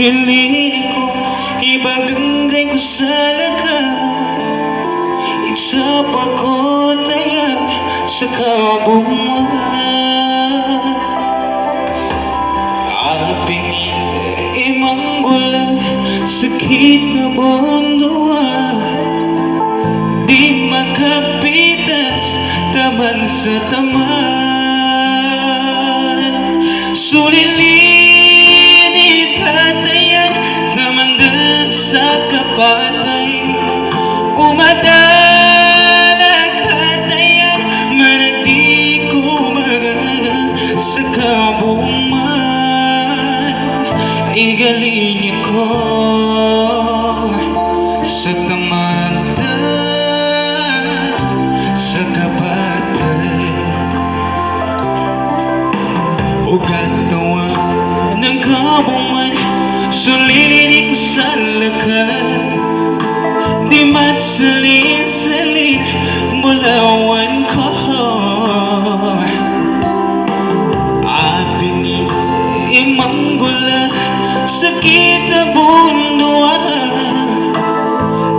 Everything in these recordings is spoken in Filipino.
Sulilin ko, ibaganggay ko sa lakas. Igsapa ko tayo sa kabungan. Aping imanggula, sakit na bondoan. Di makapitas, taman sa taman. Sulilin itatayan, taman din sa kapatay. Umadalag hatayan, manati ko magal sa kabungan. Igaling ko sa tamanda, sa kapatay. Ugat tawa ng kabungan, sulilin ko sa lakas. Di matsalin-salin, mulawan ko. Aping imanggula, sakit na bunduan.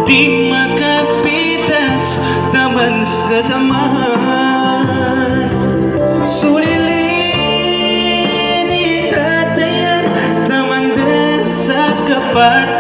Di makapitas, taman sa taman. Sulilin itatayan, taman din sa kapat.